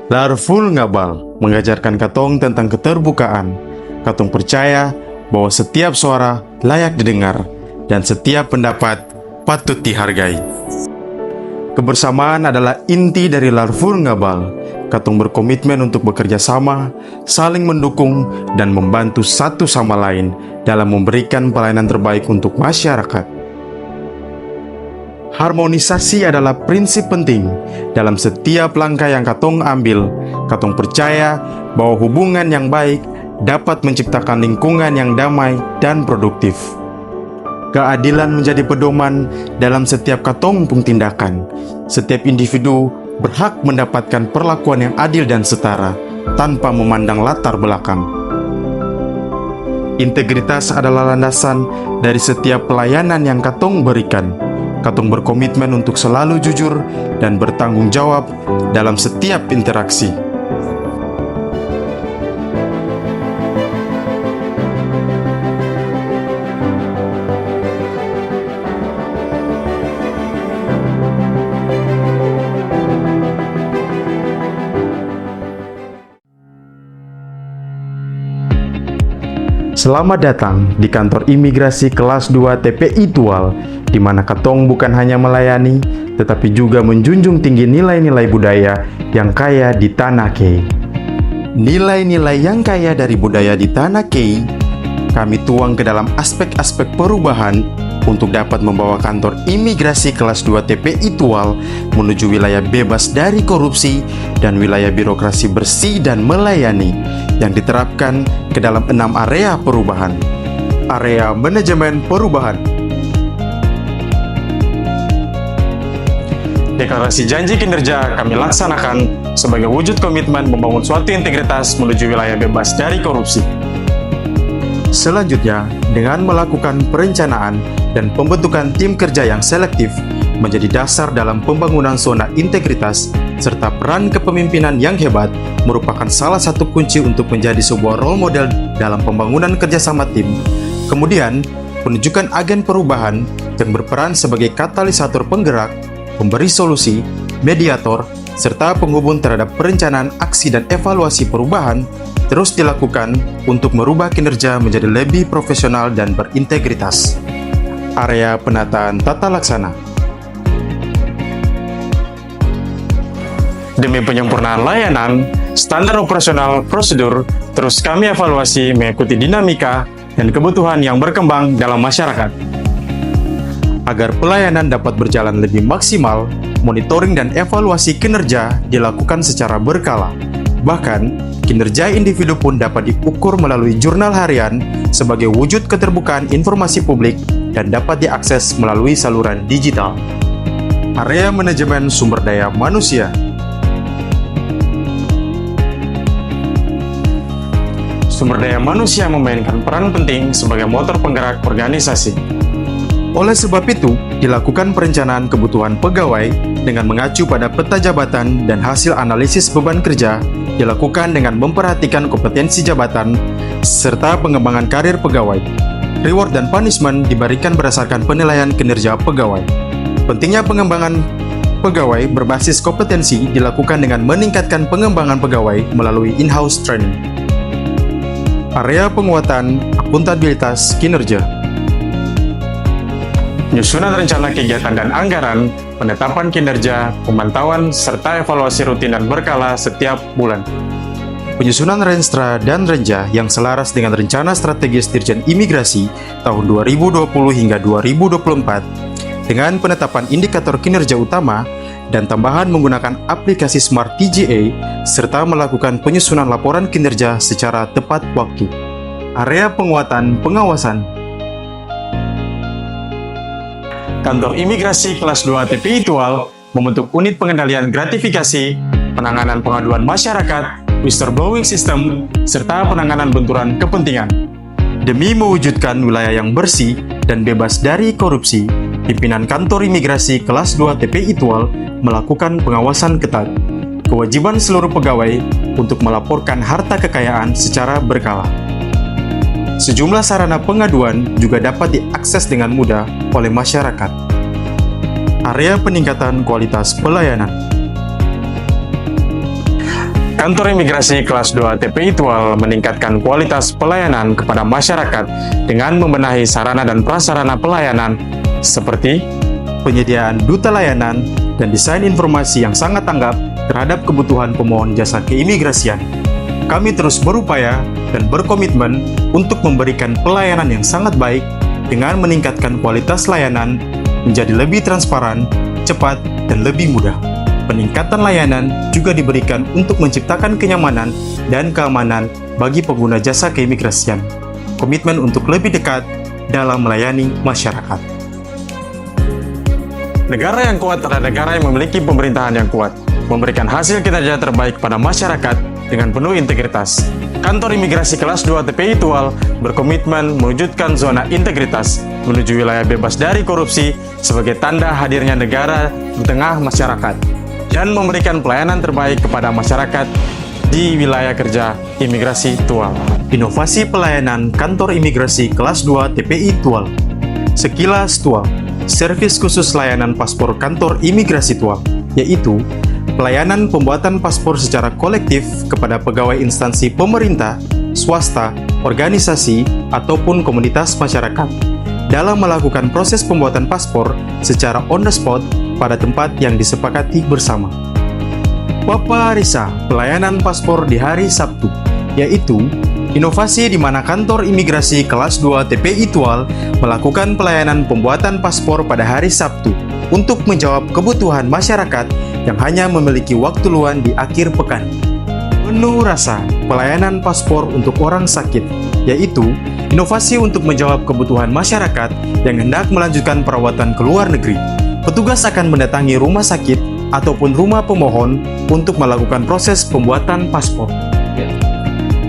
Larful Ngabal mengajarkan katong tentang keterbukaan. Katong percaya bahwa setiap suara layak didengar dan setiap pendapat patut dihargai. Kebersamaan adalah inti dari Larful Ngabal. Katong berkomitmen untuk bekerja sama, saling mendukung, dan membantu satu sama lain dalam memberikan pelayanan terbaik untuk masyarakat. Harmonisasi adalah prinsip penting dalam setiap langkah yang katong ambil. Katong percaya bahwa hubungan yang baik dapat menciptakan lingkungan yang damai dan produktif. Keadilan menjadi pedoman dalam setiap katong pun tindakan. Setiap individu berhak mendapatkan perlakuan yang adil dan setara tanpa memandang latar belakang. Integritas adalah landasan dari setiap pelayanan yang katong berikan. Katong berkomitmen untuk selalu jujur dan bertanggung jawab dalam setiap interaksi. Selamat datang di kantor imigrasi kelas 2 TPI Tual, di mana katong bukan hanya melayani, tetapi juga menjunjung tinggi nilai-nilai budaya yang kaya di Tanah Kei. Nilai-nilai yang kaya dari budaya di Tanah Kei, kami tuang ke dalam aspek-aspek perubahan untuk dapat membawa kantor imigrasi kelas 2 TPI Tual menuju wilayah bebas dari korupsi dan wilayah birokrasi bersih dan melayani yang diterapkan ke dalam 6 area perubahan. Area manajemen perubahan. Deklarasi janji kinerja kami laksanakan sebagai wujud komitmen membangun suatu integritas menuju wilayah bebas dari korupsi. Selanjutnya, dengan melakukan perencanaan dan pembentukan tim kerja yang selektif menjadi dasar dalam pembangunan zona integritas, serta peran kepemimpinan yang hebat merupakan salah satu kunci untuk menjadi sebuah role model dalam pembangunan kerjasama tim. Kemudian, penunjukan agen perubahan yang berperan sebagai katalisator penggerak, pemberi solusi, mediator, serta penghubung terhadap perencanaan aksi dan evaluasi perubahan terus dilakukan untuk merubah kinerja menjadi lebih profesional dan berintegritas. Area penataan tata laksana. Demi penyempurnaan layanan, standar operasional prosedur terus kami evaluasi mengikuti dinamika dan kebutuhan yang berkembang dalam masyarakat. Agar pelayanan dapat berjalan lebih maksimal, monitoring dan evaluasi kinerja dilakukan secara berkala. Bahkan, kinerja individu pun dapat diukur melalui jurnal harian sebagai wujud keterbukaan informasi publik dan dapat diakses melalui saluran digital. Area manajemen sumber daya manusia. Sumber daya manusia memainkan peran penting sebagai motor penggerak organisasi. Oleh sebab itu, dilakukan perencanaan kebutuhan pegawai dengan mengacu pada peta jabatan dan hasil analisis beban kerja dilakukan dengan memperhatikan kompetensi jabatan serta pengembangan karir pegawai. Reward dan punishment diberikan berdasarkan penilaian kinerja pegawai. Pentingnya pengembangan pegawai berbasis kompetensi dilakukan dengan meningkatkan pengembangan pegawai melalui in-house training. Area penguatan akuntabilitas kinerja. Penyusunan rencana kegiatan dan anggaran, penetapan kinerja, pemantauan, serta evaluasi rutin dan berkala setiap bulan. Penyusunan Renstra dan Renja yang selaras dengan rencana strategis Dirjen Imigrasi tahun 2020 hingga 2024 dengan penetapan indikator kinerja utama dan tambahan menggunakan aplikasi Smart TGA serta melakukan penyusunan laporan kinerja secara tepat waktu. Area penguatan pengawasan. Kantor Imigrasi Kelas 2 TPI Tual membentuk unit pengendalian gratifikasi, penanganan pengaduan masyarakat, whistleblowing system, serta penanganan benturan kepentingan. Demi mewujudkan wilayah yang bersih dan bebas dari korupsi, pimpinan Kantor Imigrasi Kelas 2 TPI Tual melakukan pengawasan ketat. Kewajiban seluruh pegawai untuk melaporkan harta kekayaan secara berkala. Sejumlah sarana pengaduan juga dapat diakses dengan mudah oleh masyarakat. Area peningkatan kualitas pelayanan. Kantor Imigrasi Kelas 2 TPI Tual meningkatkan kualitas pelayanan kepada masyarakat dengan membenahi sarana dan prasarana pelayanan seperti penyediaan duta layanan dan desain informasi yang sangat tanggap terhadap kebutuhan pemohon jasa keimigrasian. Kami terus berupaya dan berkomitmen untuk memberikan pelayanan yang sangat baik dengan meningkatkan kualitas layanan menjadi lebih transparan, cepat, dan lebih mudah. Peningkatan layanan juga diberikan untuk menciptakan kenyamanan dan keamanan bagi pengguna jasa keimigrasian. Komitmen untuk lebih dekat dalam melayani masyarakat. Negara yang kuat adalah negara yang memiliki pemerintahan yang kuat, memberikan hasil kinerja terbaik pada masyarakat dengan penuh integritas. Kantor Imigrasi Kelas 2 TPI Tual berkomitmen mewujudkan zona integritas menuju wilayah bebas dari korupsi sebagai tanda hadirnya negara di tengah masyarakat dan memberikan pelayanan terbaik kepada masyarakat di wilayah kerja Imigrasi Tual. Inovasi pelayanan Kantor Imigrasi Kelas 2 TPI Tual. Sekilas Tual, servis khusus layanan paspor Kantor Imigrasi Tual, yaitu pelayanan pembuatan paspor secara kolektif kepada pegawai instansi pemerintah, swasta, organisasi, ataupun komunitas masyarakat dalam melakukan proses pembuatan paspor secara on the spot pada tempat yang disepakati bersama. Paparisa, pelayanan paspor di hari Sabtu, yaitu inovasi di mana Kantor Imigrasi Kelas 2 TPI Tual melakukan pelayanan pembuatan paspor pada hari Sabtu untuk menjawab kebutuhan masyarakat yang hanya memiliki waktu luang di akhir pekan. Penuh rasa, pelayanan paspor untuk orang sakit, yaitu inovasi untuk menjawab kebutuhan masyarakat yang hendak melanjutkan perawatan ke luar negeri. Petugas akan mendatangi rumah sakit ataupun rumah pemohon untuk melakukan proses pembuatan paspor.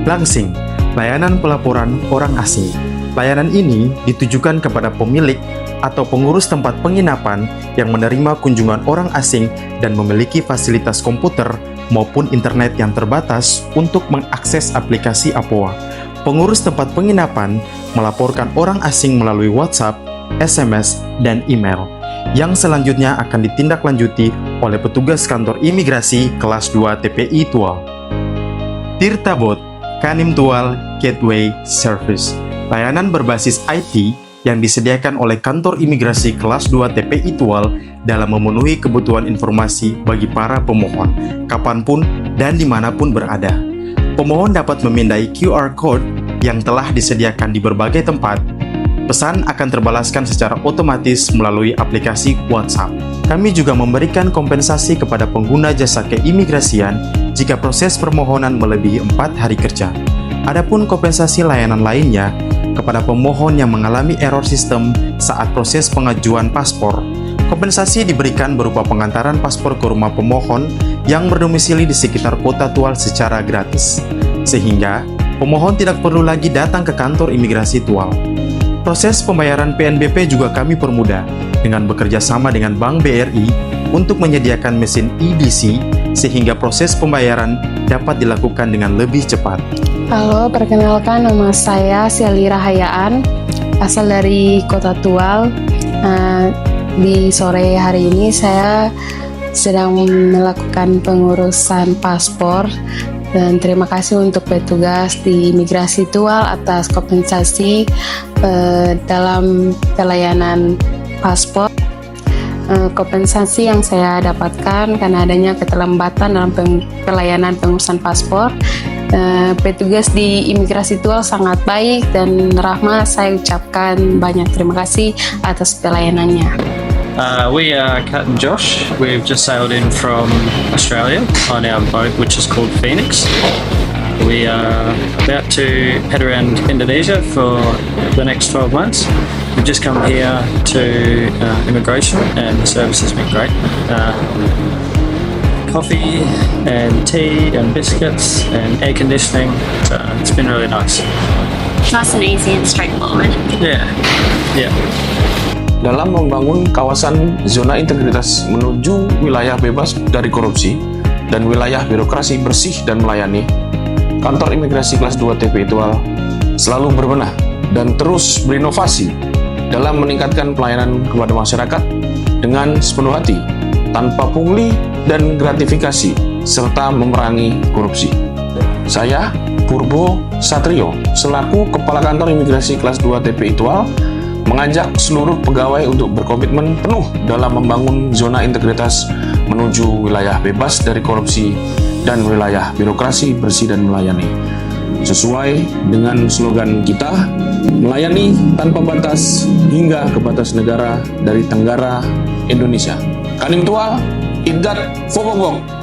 Langsing, layanan pelaporan orang asing. Layanan ini ditujukan kepada pemilik atau pengurus tempat penginapan yang menerima kunjungan orang asing dan memiliki fasilitas komputer maupun internet yang terbatas untuk mengakses aplikasi APOA. Pengurus tempat penginapan melaporkan orang asing melalui WhatsApp, SMS, dan email, yang selanjutnya akan ditindaklanjuti oleh petugas Kantor Imigrasi Kelas 2 TPI Tual. Tirtabot, Kanim Tual Gateway Service, layanan berbasis IT yang disediakan oleh Kantor Imigrasi Kelas 2 TPI Tual dalam memenuhi kebutuhan informasi bagi para pemohon, kapanpun dan dimanapun berada. Pemohon dapat memindai QR Code yang telah disediakan di berbagai tempat. Pesan akan terbalaskan secara otomatis melalui aplikasi WhatsApp. Kami juga memberikan kompensasi kepada pengguna jasa keimigrasian jika proses permohonan melebihi 4 hari kerja. Adapun kompensasi layanan lainnya kepada pemohon yang mengalami error sistem saat proses pengajuan paspor. Kompensasi diberikan berupa pengantaran paspor ke rumah pemohon yang berdomisili di sekitar kota Tual secara gratis, sehingga pemohon tidak perlu lagi datang ke kantor imigrasi Tual. Proses pembayaran PNBP juga kami permudah dengan bekerja sama dengan Bank BRI untuk menyediakan mesin EDC sehingga proses pembayaran dapat dilakukan dengan lebih cepat. Halo, perkenalkan nama saya Sally Rahayaan, asal dari Kota Tual. Di sore hari ini saya sedang melakukan pengurusan paspor dan terima kasih untuk petugas di Imigrasi Tual atas kompensasi dalam pelayanan paspor. Kompensasi yang saya dapatkan karena adanya keterlambatan dalam pelayanan pengurusan paspor. Petugas di Imigrasi Tual sangat baik dan ramah. Saya ucapkan banyak terima kasih atas pelayanannya. We are Kat and Josh. We've just sailed in from Australia on our boat, which is called Phoenix. We are about to head around Indonesia for the next 12 months. We've just come here to immigration, and the service has been great. Coffee and tea and biscuits and air conditioning. So it's been really nice. Nice and easy and straightforward. Yeah. Dalam membangun kawasan zona integritas menuju wilayah bebas dari korupsi dan wilayah birokrasi bersih dan melayani, Kantor Imigrasi Kelas 2 TPI Tual selalu berbenah dan terus berinovasi dalam meningkatkan pelayanan kepada masyarakat dengan sepenuh hati, tanpa pungli dan gratifikasi, serta memerangi korupsi. Saya, Purbo Satrio, selaku Kepala Kantor Imigrasi Kelas 2 TPI Tual, mengajak seluruh pegawai untuk berkomitmen penuh dalam membangun zona integritas menuju wilayah bebas dari korupsi dan wilayah birokrasi bersih dan melayani. Sesuai dengan slogan kita, melayani tanpa batas hingga ke batas negara dari Tenggara Indonesia. Kanim Tual, Idgat Fobogok.